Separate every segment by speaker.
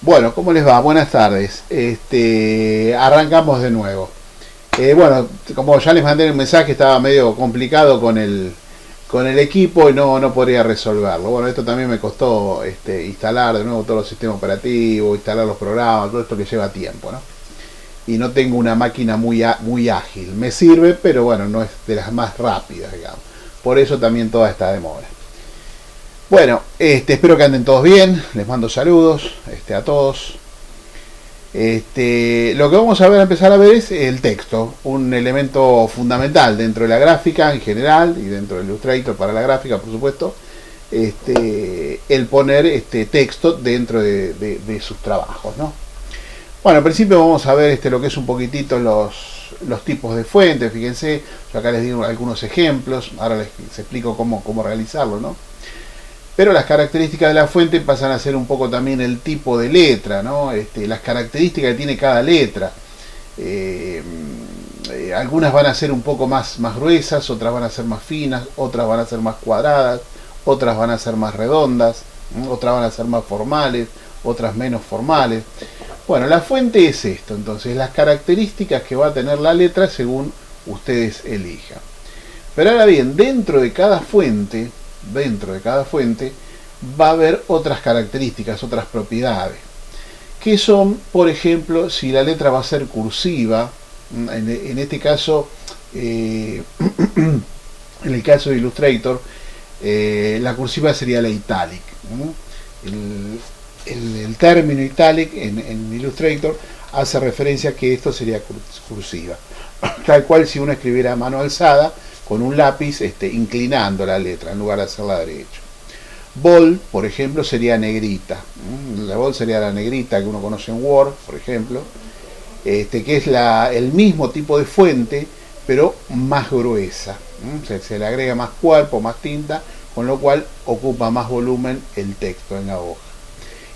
Speaker 1: Bueno, ¿cómo les va? Buenas tardes. Arrancamos de nuevo. Bueno, como ya les mandé el mensaje, estaba medio complicado con el equipo y no podría resolverlo. Bueno, esto también me costó instalar de nuevo todos los sistemas operativos, instalar los programas, todo esto que lleva tiempo, ¿no? Y no tengo una máquina muy ágil. Me sirve, pero bueno, no es de las más rápidas, digamos. Por eso también toda esta demora. Bueno, espero que anden todos bien. Les mando saludos a todos. Lo que vamos a empezar a ver es el texto, un elemento fundamental dentro de la gráfica en general y dentro del Illustrator para la gráfica, por supuesto. El poner texto dentro de sus trabajos, ¿no? Bueno, al principio vamos a ver lo que es un poquitito los tipos de fuentes. Fíjense, yo acá les digo algunos ejemplos. Ahora les explico cómo realizarlo, ¿no? Pero las características de la fuente pasan a ser un poco también el tipo de letra, ¿no? Las características que tiene cada letra. Algunas van a ser un poco más gruesas, otras van a ser más finas, otras van a ser más cuadradas, otras van a ser más redondas, otras van a ser más formales, otras menos formales. Bueno, la fuente es esto, entonces, las características que va a tener la letra según ustedes elijan. Pero ahora bien, dentro de cada fuente va a haber otras características, otras propiedades, que son, por ejemplo, si la letra va a ser cursiva. En este caso, en el caso de Illustrator, la cursiva sería la italic. El término italic en Illustrator hace referencia a que esto sería cursiva, tal cual si uno escribiera a mano alzada con un lápiz inclinando la letra en lugar de hacerla derecha. Bold, por ejemplo, sería negrita. La bold sería la negrita que uno conoce en Word, por ejemplo, que es el mismo tipo de fuente, pero más gruesa. Se le agrega más cuerpo, más tinta, con lo cual ocupa más volumen el texto en la hoja.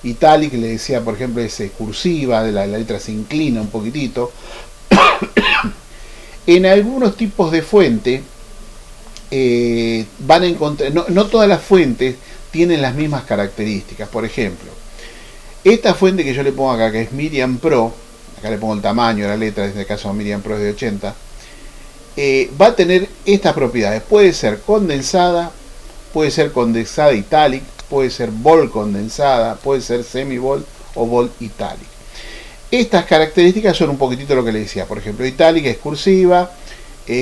Speaker 1: Italic, le decía, por ejemplo, es cursiva, la letra se inclina un poquitito. En algunos tipos de fuente, van a encontrar, no todas las fuentes tienen las mismas características. Por ejemplo, esta fuente que yo le pongo acá, que es Miriam Pro, acá le pongo el tamaño de la letra, en este caso Miriam Pro es de 80, va a tener estas propiedades. Puede ser condensada italic, puede ser bold condensada, puede ser semi bold o bold italic. Estas características son un poquitito lo que le decía. Por ejemplo, italic es cursiva,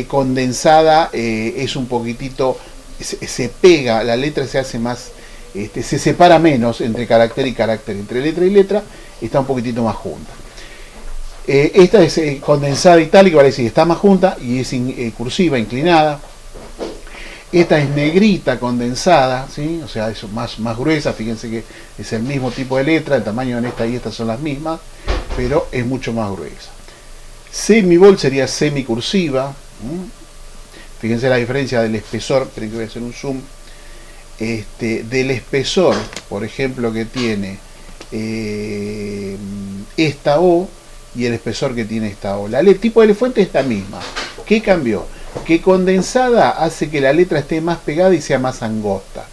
Speaker 1: condensada es un poquitito, se pega, la letra se hace más, se separa menos entre carácter y carácter, entre letra y letra está un poquitito más junta. Esta es condensada itálica, vale decir, está más junta y es cursiva, inclinada. Esta es negrita condensada, ¿sí? O sea, es más gruesa. Fíjense que es el mismo tipo de letra, el tamaño en esta y esta son las mismas, pero es mucho más gruesa. Semi-bold sería semicursiva. Fíjense la diferencia del espesor, creo que voy a hacer un zoom. Del espesor, por ejemplo, que tiene esta O y el espesor que tiene esta O. El tipo de fuente es la misma. ¿Qué cambió? Que condensada hace que la letra esté más pegada y sea más angosta.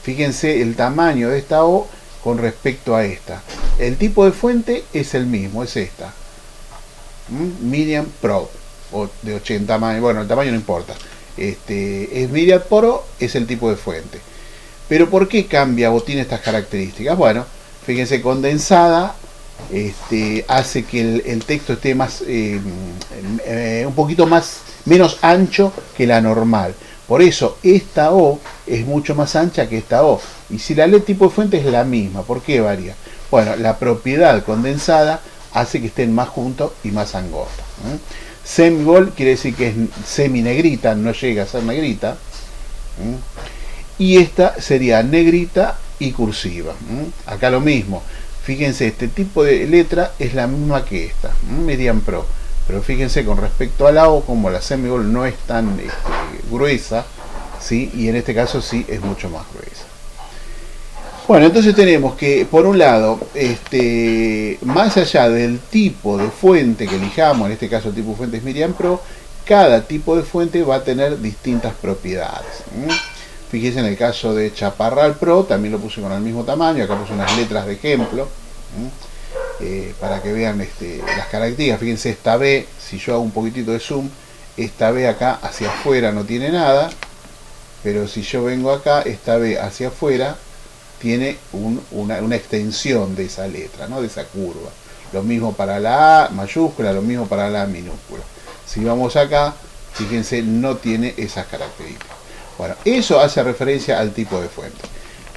Speaker 1: Fíjense el tamaño de esta O con respecto a esta. El tipo de fuente es el mismo, es esta. Miriam Pro, o de 80, bueno, el tamaño no importa. Es Miriam Pro, es el tipo de fuente. Pero ¿por qué cambia o tiene estas características? Bueno, fíjense, condensada hace que el texto esté más, un poquito menos ancho que la normal. Por eso esta O es mucho más ancha que esta O. Y si la tipo de fuente es la misma, ¿por qué varía? Bueno, la propiedad condensada hace que estén más juntos y más angostos. Semi-bold quiere decir que es semi-negrita, no llega a ser negrita. Y esta sería negrita y cursiva. Acá lo mismo. Fíjense, este tipo de letra es la misma que esta, Miriam Pro. Pero fíjense, con respecto a la O, como la semi-bold no es tan gruesa, ¿sí? Y en este caso sí es mucho más gruesa. Bueno, entonces tenemos que, por un lado, más allá del tipo de fuente que elijamos, en este caso el tipo de fuente es Miriam Pro, cada tipo de fuente va a tener distintas propiedades. Fíjense en el caso de Chaparral Pro, también lo puse con el mismo tamaño, acá puse unas letras de ejemplo. Para que vean las características. Fíjense, esta B, si yo hago un poquitito de zoom, esta B acá hacia afuera no tiene nada, pero si yo vengo acá, esta B hacia afuera tiene una extensión de esa letra, ¿no? De esa curva. Lo mismo para la A mayúscula, lo mismo para la A minúscula. Si vamos acá, fíjense, no tiene esas características. Bueno, eso hace referencia al tipo de fuente.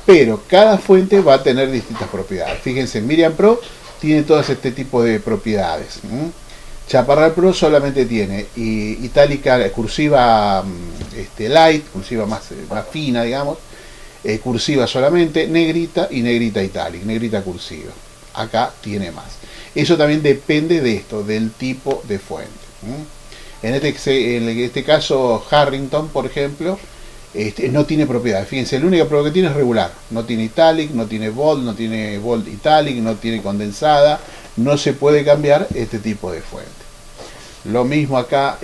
Speaker 1: Pero cada fuente va a tener distintas propiedades. Fíjense, Miriam Pro tiene todas este tipo de propiedades. Chaparral Pro solamente tiene itálica, cursiva light, cursiva más fina, digamos, cursiva solamente, negrita y negrita itálica, negrita cursiva. Acá tiene más. Eso también depende de esto, del tipo de fuente. En este caso, Harrington, por ejemplo, no tiene propiedades. Fíjense, la única propiedad que tiene es regular. No tiene italic, no tiene bold italic, no tiene condensada. No se puede cambiar este tipo de fuente. Lo mismo acá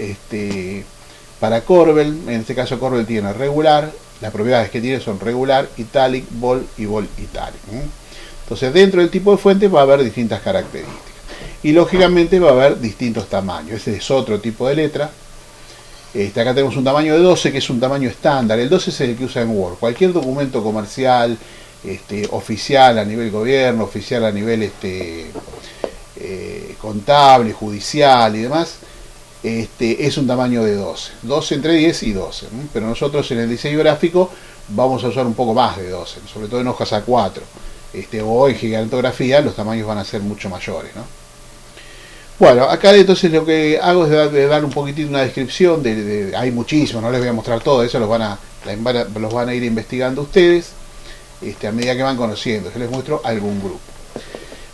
Speaker 1: para Corbel. En este caso Corbel tiene regular. Las propiedades que tiene son regular, italic, bold y bold italic. Entonces dentro del tipo de fuente va a haber distintas características. Y lógicamente va a haber distintos tamaños. Ese es otro tipo de letra. Acá tenemos un tamaño de 12, que es un tamaño estándar. El 12 es el que usa en Word. Cualquier documento comercial, oficial a nivel gobierno, oficial a nivel contable, judicial y demás, es un tamaño de 12. 12 entre 10 y 12. Pero nosotros en el diseño gráfico vamos a usar un poco más de 12, sobre todo en hojas A4. O en gigantografía los tamaños van a ser mucho mayores, ¿no? Bueno, acá entonces lo que hago es dar un poquitito una descripción hay muchísimos, no les voy a mostrar todo, eso los van a ir investigando ustedes a medida que van conociendo. Yo les muestro algún grupo.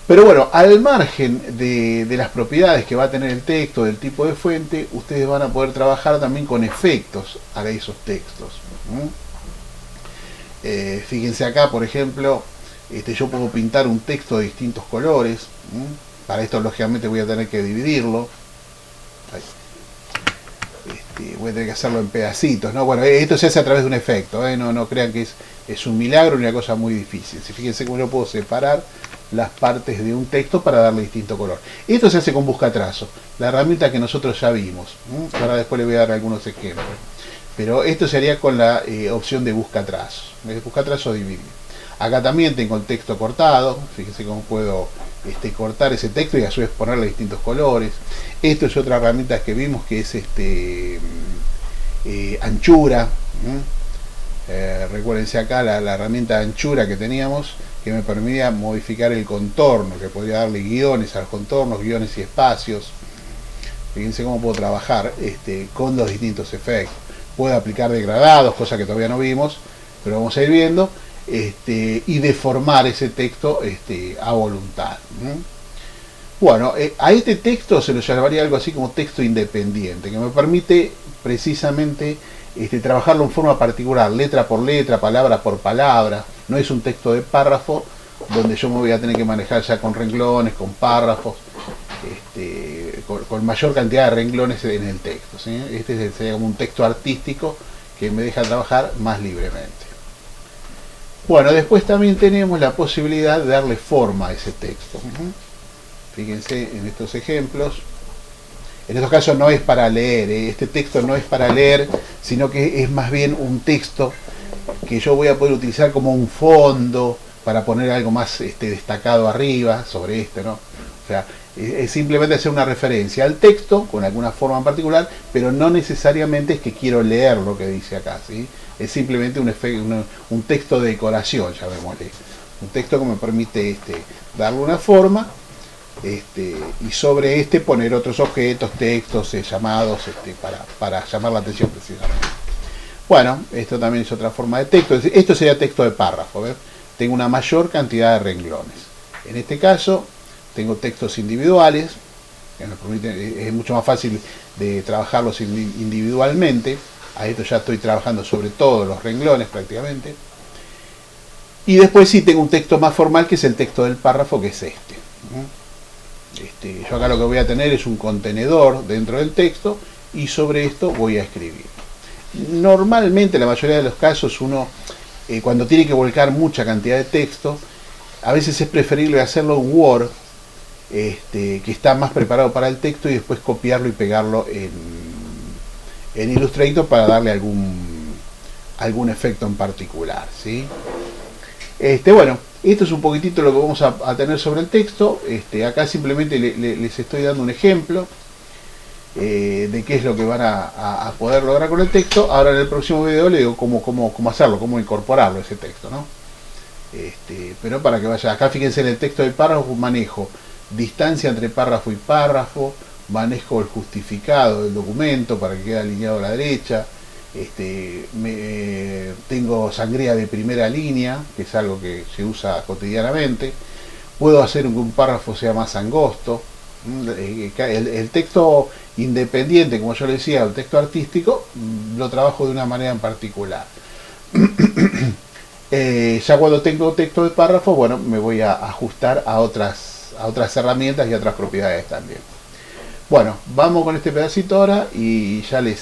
Speaker 1: Pero bueno, al margen de las propiedades que va a tener el texto, del tipo de fuente, ustedes van a poder trabajar también con efectos a esos textos. Fíjense acá, por ejemplo, yo puedo pintar un texto de distintos colores. Para esto lógicamente voy a tener que dividirlo. Voy a tener que hacerlo en pedacitos, ¿no? Bueno, esto se hace a través de un efecto, no crean que es un milagro ni una cosa muy difícil. Fíjense cómo yo puedo separar las partes de un texto para darle distinto color. Esto se hace con buscatrazo, la herramienta que nosotros ya vimos. Ahora después les voy a dar algunos ejemplos. Pero esto se haría con la opción de buscatrazo. Buscatrazo dividir. Acá también tengo el texto cortado. Fíjense cómo puedo cortar ese texto y a su vez ponerle distintos colores. Esto es otra herramienta que vimos, que es anchura. Recuérdense acá la herramienta anchura que teníamos, que me permitía modificar el contorno, que podría darle guiones a los contornos, guiones y espacios. Fíjense cómo puedo trabajar con los distintos efectos. Puedo aplicar degradados, cosa que todavía no vimos, pero vamos a ir viendo. Y deformar ese texto a voluntad. Bueno, a este texto se lo llamaría algo así como texto independiente, que me permite precisamente trabajarlo en forma particular, letra por letra, palabra por palabra. No es un texto de párrafo donde yo me voy a tener que manejar ya con renglones, con párrafos, con mayor cantidad de renglones en el texto, ¿sí? Sería como un texto artístico que me deja trabajar más libremente. Bueno, después también tenemos la posibilidad de darle forma a ese texto. Fíjense en estos ejemplos. En estos casos no es para leer, este texto no es para leer, sino que es más bien un texto que yo voy a poder utilizar como un fondo para poner algo más destacado arriba sobre ¿no? O sea, es simplemente hacer una referencia al texto con alguna forma en particular, pero no necesariamente es que quiero leer lo que dice acá, ¿sí? Es simplemente un texto de decoración, llamémosle. Un texto que me permite darle una forma y sobre poner otros objetos, textos, llamados para llamar la atención precisamente. Bueno, esto también es otra forma de texto. Esto sería texto de párrafo, ¿ves? Tengo una mayor cantidad de renglones. En este caso tengo textos individuales, que nos permiten, es mucho más fácil de trabajarlos individualmente. A esto ya estoy trabajando sobre todos los renglones prácticamente. Y después sí tengo un texto más formal, que es el texto del párrafo, que es yo acá lo que voy a tener es un contenedor dentro del texto y sobre esto voy a escribir. Normalmente, la mayoría de los casos, uno cuando tiene que volcar mucha cantidad de texto, A veces es preferible hacerlo en Word, que está más preparado para el texto, y después copiarlo y pegarlo en Illustrator para darle algún efecto en particular, ¿sí? Bueno, esto es un poquitito lo que vamos a tener sobre el texto. Acá simplemente les estoy dando un ejemplo de qué es lo que van a poder lograr con el texto. Ahora en el próximo video le digo cómo hacerlo, cómo incorporarlo ese texto, ¿no? Pero para que vaya, acá fíjense en el texto del párrafo manejo distancia entre párrafo y párrafo, manejo el justificado del documento para que quede alineado a la derecha. Tengo sangría de primera línea, que es algo que se usa cotidianamente. Puedo hacer que un párrafo sea más angosto. El texto independiente, como yo le decía, el texto artístico, lo trabajo de una manera en particular. Ya cuando tengo texto de párrafo, bueno, me voy a ajustar a otras herramientas y a otras propiedades también. Bueno, vamos con este pedacito ahora y ya les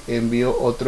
Speaker 1: envío otro.